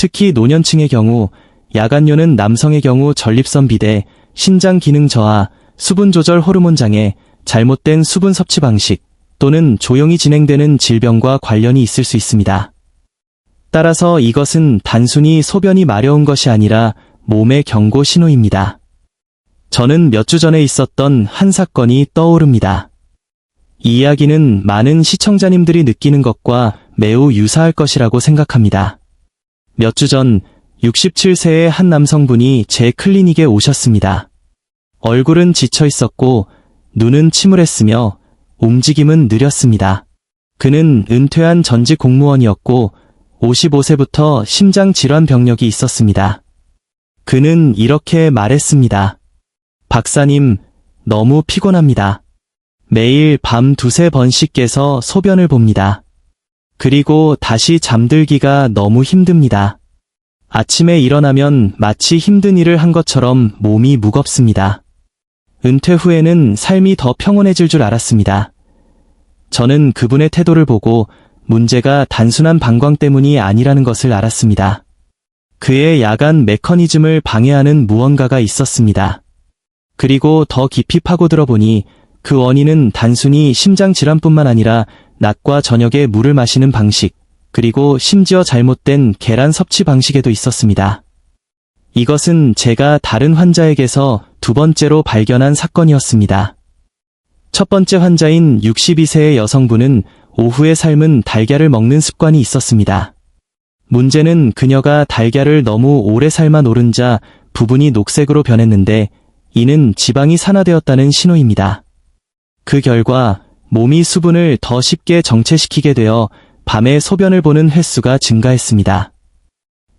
특히 노년층의 경우, 야간뇨는 남성의 경우 전립선 비대, 신장 기능 저하, 수분 조절 호르몬 장애, 잘못된 수분 섭취 방식, 또는 조용히 진행되는 질병과 관련이 있을 수 있습니다. 따라서 이것은 단순히 소변이 마려운 것이 아니라 몸의 경고 신호입니다. 저는 몇 주 전에 있었던 한 사건이 떠오릅니다. 이 이야기는 많은 시청자님들이 느끼는 것과 매우 유사할 것이라고 생각합니다. 몇 주 전 67세의 한 남성분이 제 클리닉에 오셨습니다. 얼굴은 지쳐 있었고 눈은 침울했으며 움직임은 느렸습니다. 그는 은퇴한 전직 공무원이었고 55세부터 심장질환 병력이 있었습니다. 그는 이렇게 말했습니다. 박사님, 너무 피곤합니다. 매일 밤 2~3번씩 깨서 소변을 봅니다. 그리고 다시 잠들기가 너무 힘듭니다. 아침에 일어나면 마치 힘든 일을 한 것처럼 몸이 무겁습니다. 은퇴 후에는 삶이 더 평온해질 줄 알았습니다. 저는 그분의 태도를 보고 문제가 단순한 방광 때문이 아니라는 것을 알았습니다. 그의 야간 메커니즘을 방해하는 무언가가 있었습니다. 그리고 더 깊이 파고들어 보니 그 원인은 단순히 심장질환뿐만 아니라 낮과 저녁에 물을 마시는 방식, 그리고 심지어 잘못된 계란 섭취 방식에도 있었습니다. 이것은 제가 다른 환자에게서 두 번째로 발견한 사건이었습니다. 첫 번째 환자인 62세의 여성분은 오후에 삶은 달걀을 먹는 습관이 있었습니다. 문제는 그녀가 달걀을 너무 오래 삶아 노른자 부분이 녹색으로 변했는데 이는 지방이 산화되었다는 신호입니다. 그 결과 몸이 수분을 더 쉽게 정체시키게 되어 밤에 소변을 보는 횟수가 증가했습니다.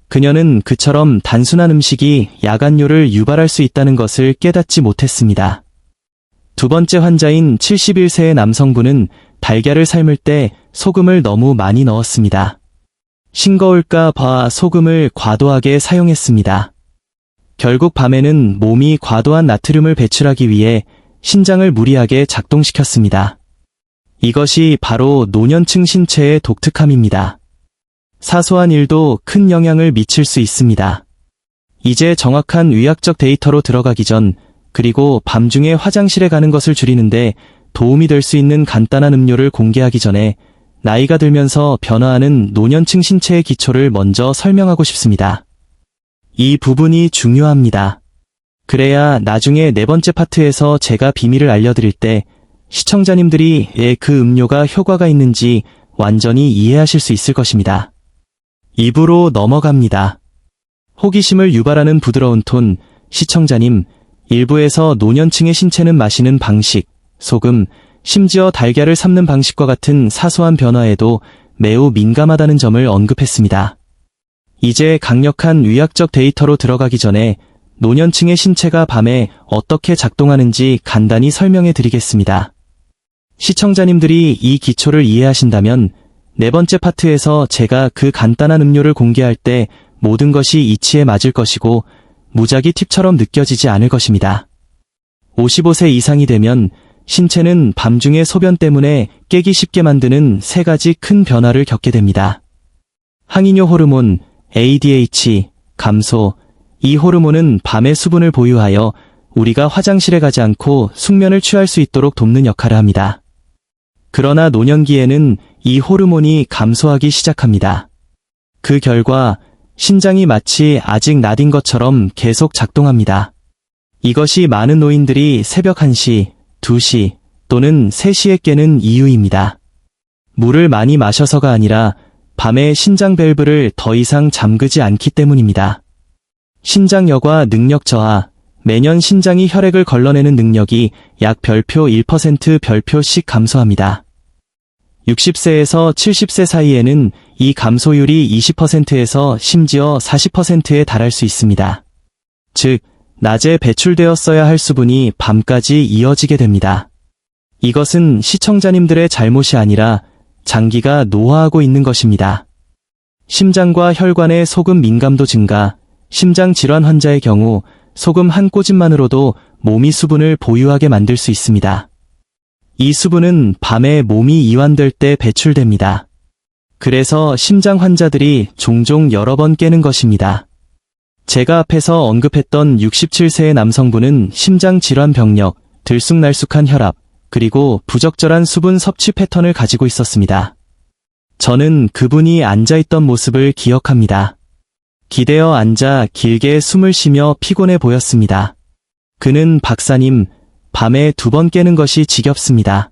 그녀는 그처럼 단순한 음식이 야간뇨를 유발할 수 있다는 것을 깨닫지 못했습니다. 두 번째 환자인 71세의 남성분은 달걀을 삶을 때 소금을 너무 많이 넣었습니다. 싱거울까 봐 소금을 과도하게 사용했습니다. 결국 밤에는 몸이 과도한 나트륨을 배출하기 위해 신장을 무리하게 작동시켰습니다. 이것이 바로 노년층 신체의 독특함입니다. 사소한 일도 큰 영향을 미칠 수 있습니다. 이제 정확한 의학적 데이터로 들어가기 전, 그리고 밤중에 화장실에 가는 것을 줄이는데 도움이 될 수 있는 간단한 음료를 공개하기 전에 나이가 들면서 변화하는 노년층 신체의 기초를 먼저 설명하고 싶습니다. 이 부분이 중요합니다. 그래야 나중에 네 번째 파트에서 제가 비밀을 알려드릴 때 시청자님들이 왜 그 음료가 효과가 있는지 완전히 이해하실 수 있을 것입니다. 2부로 넘어갑니다. 호기심을 유발하는 부드러운 톤, 시청자님, 1부에서 노년층의 신체는 마시는 방식, 소금, 심지어 달걀을 삶는 방식과 같은 사소한 변화에도 매우 민감하다는 점을 언급했습니다. 이제 강력한 의학적 데이터로 들어가기 전에 노년층의 신체가 밤에 어떻게 작동하는지 간단히 설명해 드리겠습니다. 시청자님들이 이 기초를 이해하신다면 네 번째 파트에서 제가 그 간단한 음료를 공개할 때 모든 것이 이치에 맞을 것이고 무작위 팁처럼 느껴지지 않을 것입니다. 55세 이상이 되면 신체는 밤중에 소변 때문에 깨기 쉽게 만드는 세 가지 큰 변화를 겪게 됩니다. 항이뇨 호르몬, ADH, 감소. 이 호르몬은 밤에 수분을 보유하여 우리가 화장실에 가지 않고 숙면을 취할 수 있도록 돕는 역할을 합니다. 그러나 노년기에는 이 호르몬이 감소하기 시작합니다. 그 결과 신장이 마치 아직 낮인 것처럼 계속 작동합니다. 이것이 많은 노인들이 새벽 1시, 2시 또는 3시에 깨는 이유입니다. 물을 많이 마셔서가 아니라 밤에 신장 밸브를 더 이상 잠그지 않기 때문입니다. 신장여과 능력 저하, 매년 신장이 혈액을 걸러내는 능력이 약 별표 1% 별표씩 감소합니다. 60세에서 70세 사이에는 이 감소율이 20%에서 심지어 40%에 달할 수 있습니다. 즉, 낮에 배출되었어야 할 수분이 밤까지 이어지게 됩니다. 이것은 시청자님들의 잘못이 아니라 장기가 노화하고 있는 것입니다. 심장과 혈관의 소금 민감도 증가, 심장질환 환자의 경우 소금 한 꼬집만으로도 몸이 수분을 보유하게 만들 수 있습니다. 이 수분은 밤에 몸이 이완될 때 배출됩니다. 그래서 심장 환자들이 종종 여러 번 깨는 것입니다. 제가 앞에서 언급했던 67세의 남성분은 심장 질환 병력, 들쑥날쑥한 혈압, 그리고 부적절한 수분 섭취 패턴을 가지고 있었습니다. 저는 그분이 앉아있던 모습을 기억합니다. 기대어 앉아 길게 숨을 쉬며 피곤해 보였습니다. 그는 박사님, 밤에 2번 깨는 것이 지겹습니다.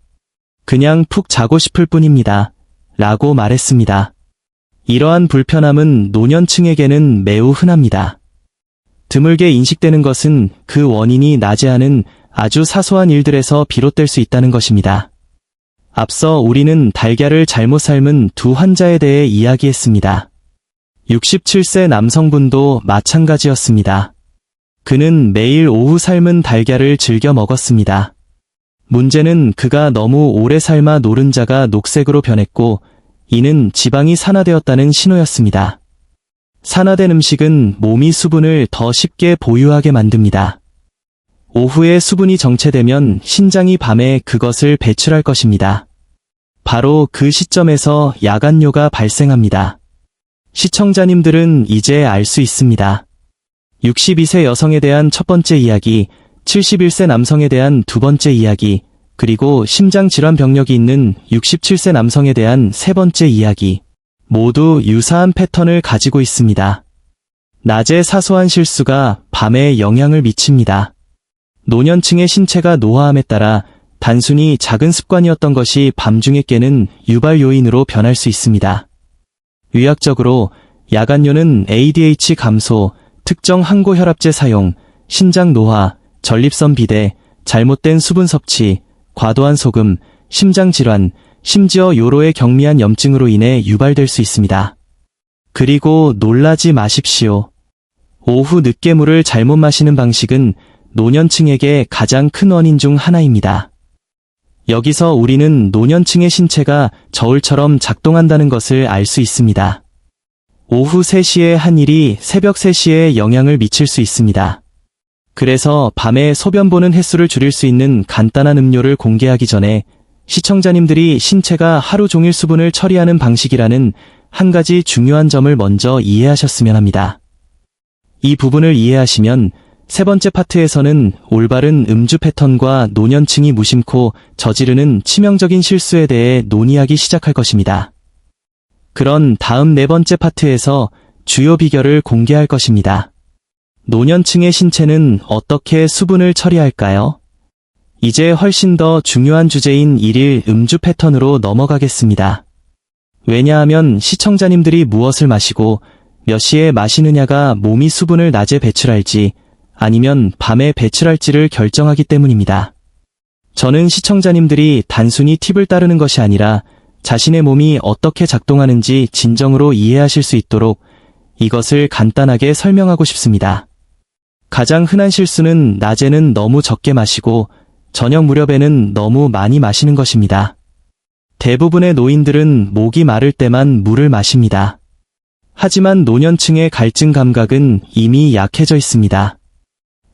그냥 푹 자고 싶을 뿐입니다. 라고 말했습니다. 이러한 불편함은 노년층에게는 매우 흔합니다. 드물게 인식되는 것은 그 원인이 나제하는 아주 사소한 일들에서 비롯될 수 있다는 것입니다. 앞서 우리는 달걀을 잘못 삶은 두 환자에 대해 이야기했습니다. 67세 남성분도 마찬가지였습니다. 그는 매일 오후 삶은 달걀을 즐겨 먹었습니다. 문제는 그가 너무 오래 삶아 노른자가 녹색으로 변했고, 이는 지방이 산화되었다는 신호였습니다. 산화된 음식은 몸이 수분을 더 쉽게 보유하게 만듭니다. 오후에 수분이 정체되면 신장이 밤에 그것을 배출할 것입니다. 바로 그 시점에서 야간뇨가 발생합니다. 시청자님들은 이제 알 수 있습니다. 62세 여성에 대한 첫 번째 이야기, 71세 남성에 대한 두 번째 이야기, 그리고 심장질환 병력이 있는 67세 남성에 대한 세 번째 이야기. 모두 유사한 패턴을 가지고 있습니다. 낮의 사소한 실수가 밤에 영향을 미칩니다. 노년층의 신체가 노화함에 따라 단순히 작은 습관이었던 것이 밤중에 깨는 유발 요인으로 변할 수 있습니다. 의학적으로 야간뇨는 ADH 감소, 특정 항고혈압제 사용, 신장 노화, 전립선 비대, 잘못된 수분 섭취, 과도한 소금, 심장질환, 심지어 요로의 경미한 염증으로 인해 유발될 수 있습니다. 그리고 놀라지 마십시오. 오후 늦게 물을 잘못 마시는 방식은 노년층에게 가장 큰 원인 중 하나입니다. 여기서 우리는 노년층의 신체가 저울처럼 작동한다는 것을 알 수 있습니다. 오후 3시에 한 일이 새벽 3시에 영향을 미칠 수 있습니다. 그래서 밤에 소변 보는 횟수를 줄일 수 있는 간단한 음료를 공개하기 전에 시청자님들이 신체가 하루 종일 수분을 처리하는 방식이라는 한 가지 중요한 점을 먼저 이해하셨으면 합니다. 이 부분을 이해하시면 세 번째 파트에서는 올바른 음주 패턴과 노년층이 무심코 저지르는 치명적인 실수에 대해 논의하기 시작할 것입니다. 그런 다음 네 번째 파트에서 주요 비결을 공개할 것입니다. 노년층의 신체는 어떻게 수분을 처리할까요? 이제 훨씬 더 중요한 주제인 일일 음주 패턴으로 넘어가겠습니다. 왜냐하면 시청자님들이 무엇을 마시고 몇 시에 마시느냐가 몸이 수분을 낮에 배출할지 아니면 밤에 배출할지를 결정하기 때문입니다. 저는 시청자님들이 단순히 팁을 따르는 것이 아니라 자신의 몸이 어떻게 작동하는지 진정으로 이해하실 수 있도록 이것을 간단하게 설명하고 싶습니다. 가장 흔한 실수는 낮에는 너무 적게 마시고 저녁 무렵에는 너무 많이 마시는 것입니다. 대부분의 노인들은 목이 마를 때만 물을 마십니다. 하지만 노년층의 갈증 감각은 이미 약해져 있습니다.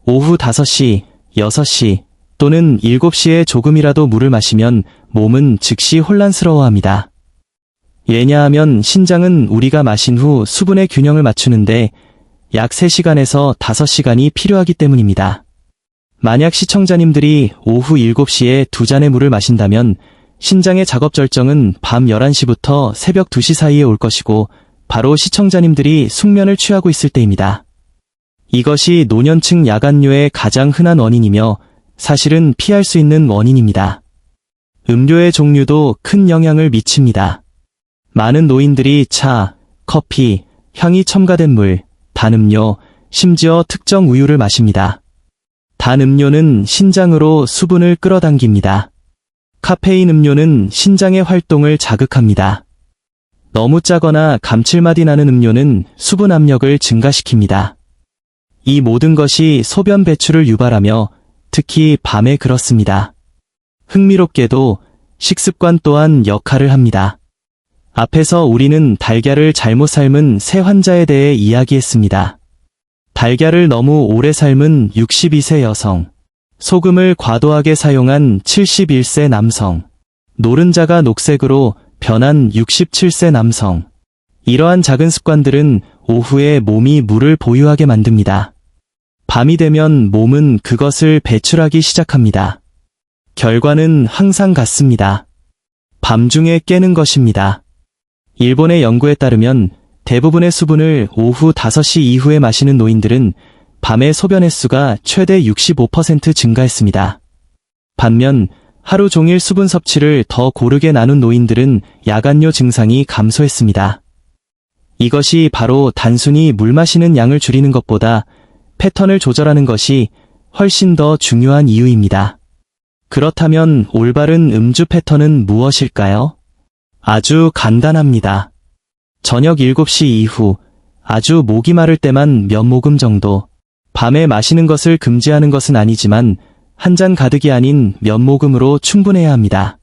오후 5시, 6시 또는 7시에 조금이라도 물을 마시면 몸은 즉시 혼란스러워합니다. 왜냐하면 신장은 우리가 마신 후 수분의 균형을 맞추는데 약 3시간에서 5시간이 필요하기 때문입니다. 만약 시청자님들이 오후 7시에 2잔의 물을 마신다면 신장의 작업 절정은 밤 11시부터 새벽 2시 사이에 올 것이고 바로 시청자님들이 숙면을 취하고 있을 때입니다. 이것이 노년층 야간뇨의 가장 흔한 원인이며 사실은 피할 수 있는 원인입니다. 음료의 종류도 큰 영향을 미칩니다. 많은 노인들이 차, 커피, 향이 첨가된 물, 단음료, 심지어 특정 우유를 마십니다. 단 음료는 신장으로 수분을 끌어당깁니다. 카페인 음료는 신장의 활동을 자극합니다. 너무 짜거나 감칠맛이 나는 음료는 수분 압력을 증가시킵니다. 이 모든 것이 소변 배출을 유발하며 특히 밤에 그렇습니다. 흥미롭게도 식습관 또한 역할을 합니다. 앞에서 우리는 달걀을 잘못 삶은 세 환자에 대해 이야기했습니다. 달걀을 너무 오래 삶은 62세 여성, 소금을 과도하게 사용한 71세 남성, 노른자가 녹색으로 변한 67세 남성. 이러한 작은 습관들은 오후에 몸이 물을 보유하게 만듭니다. 밤이 되면 몸은 그것을 배출하기 시작합니다. 결과는 항상 같습니다. 밤중에 깨는 것입니다. 일본의 연구에 따르면 대부분의 수분을 오후 5시 이후에 마시는 노인들은 밤의 소변 횟수가 최대 65% 증가했습니다. 반면 하루 종일 수분 섭취를 더 고르게 나눈 노인들은 야간뇨 증상이 감소했습니다. 이것이 바로 단순히 물 마시는 양을 줄이는 것보다 패턴을 조절하는 것이 훨씬 더 중요한 이유입니다. 그렇다면 올바른 음주 패턴은 무엇일까요? 아주 간단합니다. 저녁 7시 이후 아주 목이 마를 때만 몇 모금 정도. 밤에 마시는 것을 금지하는 것은 아니지만 한 잔 가득이 아닌 몇 모금으로 충분해야 합니다.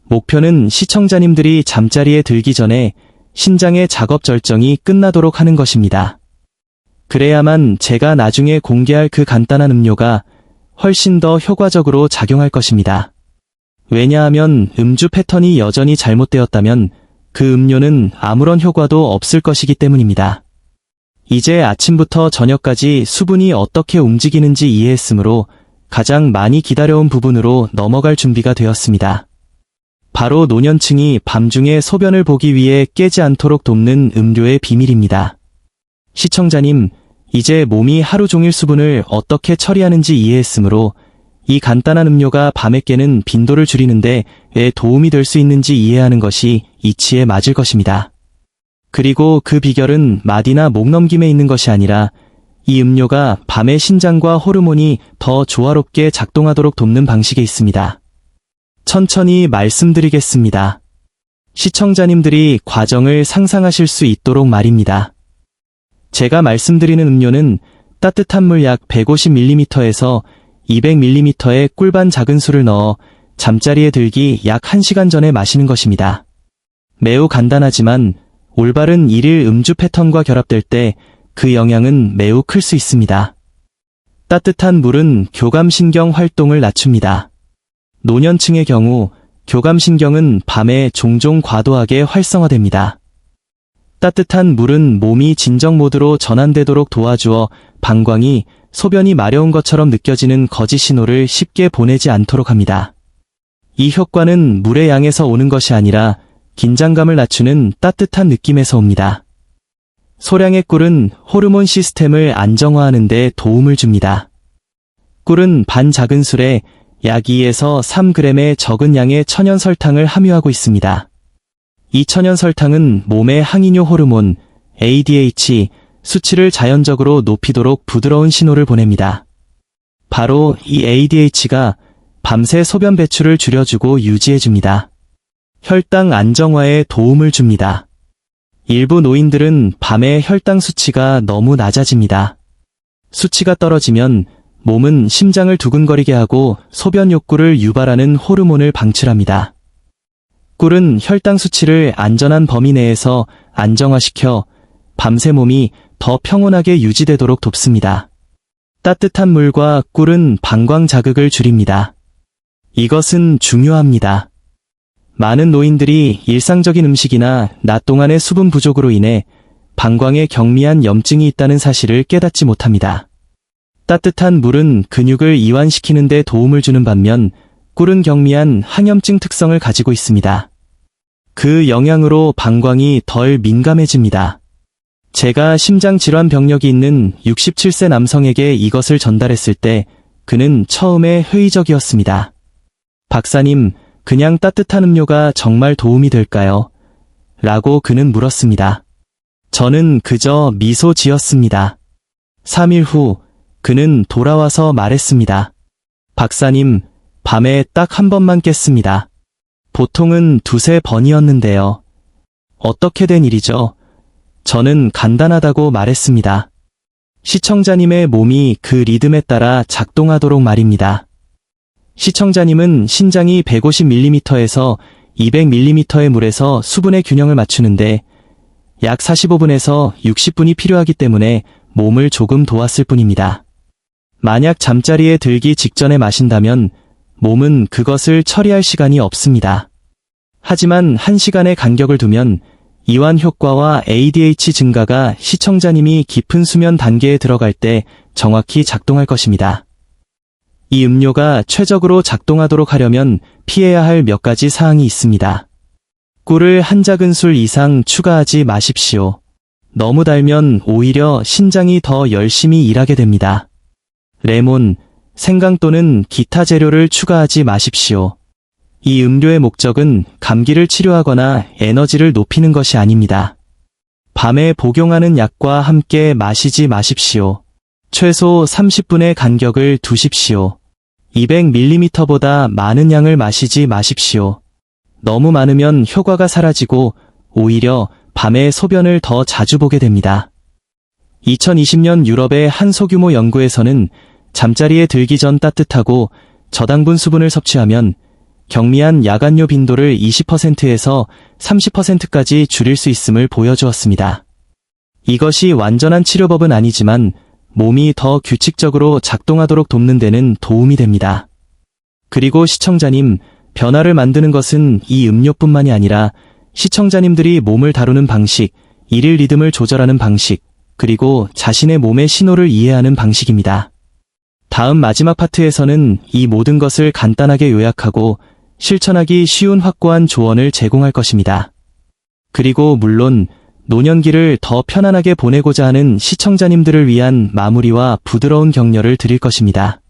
목표는 시청자님들이 잠자리에 들기 전에 신장의 작업 절정이 끝나도록 하는 것입니다. 그래야만 제가 나중에 공개할 그 간단한 음료가 훨씬 더 효과적으로 작용할 것입니다. 왜냐하면 음주 패턴이 여전히 잘못되었다면 그 음료는 아무런 효과도 없을 것이기 때문입니다. 이제 아침부터 저녁까지 수분이 어떻게 움직이는지 이해했으므로 가장 많이 기다려온 부분으로 넘어갈 준비가 되었습니다. 바로 노년층이 밤중에 소변을 보기 위해 깨지 않도록 돕는 음료의 비밀입니다. 시청자님, 이제 몸이 하루 종일 수분을 어떻게 처리하는지 이해했으므로 이 간단한 음료가 밤에 깨는 빈도를 줄이는데 왜 도움이 될 수 있는지 이해하는 것이 이치에 맞을 것입니다. 그리고 그 비결은 마디나 목넘김에 있는 것이 아니라 이 음료가 밤의 신장과 호르몬이 더 조화롭게 작동하도록 돕는 방식에 있습니다. 천천히 말씀드리겠습니다. 시청자님들이 과정을 상상하실 수 있도록 말입니다. 제가 말씀드리는 음료는 따뜻한 물 약 150ml에서 200ml의 꿀반 작은 술을 넣어 잠자리에 들기 약 1시간 전에 마시는 것입니다. 매우 간단하지만 올바른 일일 음주 패턴과 결합될 때 그 영향은 매우 클 수 있습니다. 따뜻한 물은 교감신경 활동을 낮춥니다. 노년층의 경우 교감신경은 밤에 종종 과도하게 활성화됩니다. 따뜻한 물은 몸이 진정 모드로 전환되도록 도와주어 방광이 소변이 마려운 것처럼 느껴지는 거짓 신호를 쉽게 보내지 않도록 합니다. 이 효과는 물의 양에서 오는 것이 아니라 긴장감을 낮추는 따뜻한 느낌에서 옵니다. 소량의 꿀은 호르몬 시스템을 안정화하는 데 도움을 줍니다. 꿀은 반 작은 술에 약 2에서 3g의 적은 양의 천연 설탕을 함유하고 있습니다. 이 천연 설탕은 몸의 항이뇨 호르몬 ADH 수치를 자연적으로 높이도록 부드러운 신호를 보냅니다. 바로 이 ADH가 밤새 소변 배출을 줄여주고 유지해줍니다. 혈당 안정화에 도움을 줍니다. 일부 노인들은 밤에 혈당 수치가 너무 낮아집니다. 수치가 떨어지면 몸은 심장을 두근거리게 하고 소변 욕구를 유발하는 호르몬을 방출합니다. 꿀은 혈당 수치를 안전한 범위 내에서 안정화시켜 밤새 몸이 더 평온하게 유지되도록 돕습니다. 따뜻한 물과 꿀은 방광 자극을 줄입니다. 이것은 중요합니다. 많은 노인들이 일상적인 음식이나 낮 동안의 수분 부족으로 인해 방광에 경미한 염증이 있다는 사실을 깨닫지 못합니다. 따뜻한 물은 근육을 이완시키는 데 도움을 주는 반면 꿀은 경미한 항염증 특성을 가지고 있습니다. 그 영향으로 방광이 덜 민감해집니다. 제가 심장질환 병력이 있는 67세 남성에게 이것을 전달했을 때 그는 처음에 회의적이었습니다. 박사님, 그냥 따뜻한 음료가 정말 도움이 될까요? 라고 그는 물었습니다. 저는 그저 미소 지었습니다. 3일 후 그는 돌아와서 말했습니다. 박사님, 밤에 딱 한 번만 깼습니다. 보통은 2~3번이었는데요. 어떻게 된 일이죠? 저는 간단하다고 말했습니다. 시청자님의 몸이 그 리듬에 따라 작동하도록 말입니다. 시청자님은 신장이 150ml에서 200ml의 물에서 수분의 균형을 맞추는데 약 45분에서 60분이 필요하기 때문에 몸을 조금 도왔을 뿐입니다. 만약 잠자리에 들기 직전에 마신다면 몸은 그것을 처리할 시간이 없습니다. 하지만 1시간의 간격을 두면 이완 효과와 ADH 증가가 시청자님이 깊은 수면 단계에 들어갈 때 정확히 작동할 것입니다. 이 음료가 최적으로 작동하도록 하려면 피해야 할 몇 가지 사항이 있습니다. 꿀을 한 작은술 이상 추가하지 마십시오. 너무 달면 오히려 신장이 더 열심히 일하게 됩니다. 레몬, 생강 또는 기타 재료를 추가하지 마십시오. 이 음료의 목적은 감기를 치료하거나 에너지를 높이는 것이 아닙니다. 밤에 복용하는 약과 함께 마시지 마십시오. 최소 30분의 간격을 두십시오. 200ml보다 많은 양을 마시지 마십시오. 너무 많으면 효과가 사라지고 오히려 밤에 소변을 더 자주 보게 됩니다. 2020년 유럽의 한 소규모 연구에서는 잠자리에 들기 전 따뜻하고 저당분 수분을 섭취하면 경미한 야간뇨 빈도를 20%에서 30%까지 줄일 수 있음을 보여주었습니다. 이것이 완전한 치료법은 아니지만 몸이 더 규칙적으로 작동하도록 돕는 데는 도움이 됩니다. 그리고 시청자님, 변화를 만드는 것은 이 음료뿐만이 아니라 시청자님들이 몸을 다루는 방식, 일일 리듬을 조절하는 방식, 그리고 자신의 몸의 신호를 이해하는 방식입니다. 다음 마지막 파트에서는 이 모든 것을 간단하게 요약하고 실천하기 쉬운 확고한 조언을 제공할 것입니다. 그리고 물론 노년기를 더 편안하게 보내고자 하는 시청자님들을 위한 마무리와 부드러운 격려를 드릴 것입니다.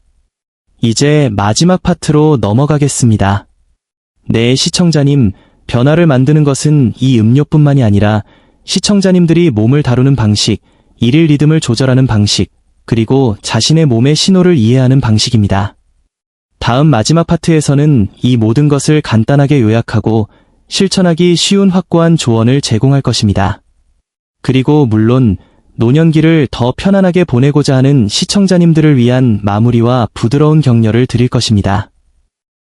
이제 마지막 파트로 넘어가겠습니다. 네, 시청자님, 변화를 만드는 것은 이 음료뿐만이 아니라 시청자님들이 몸을 다루는 방식, 일일 리듬을 조절하는 방식, 그리고 자신의 몸의 신호를 이해하는 방식입니다. 다음 마지막 파트에서는 이 모든 것을 간단하게 요약하고 실천하기 쉬운 확고한 조언을 제공할 것입니다. 그리고 물론 노년기를 더 편안하게 보내고자 하는 시청자님들을 위한 마무리와 부드러운 격려를 드릴 것입니다.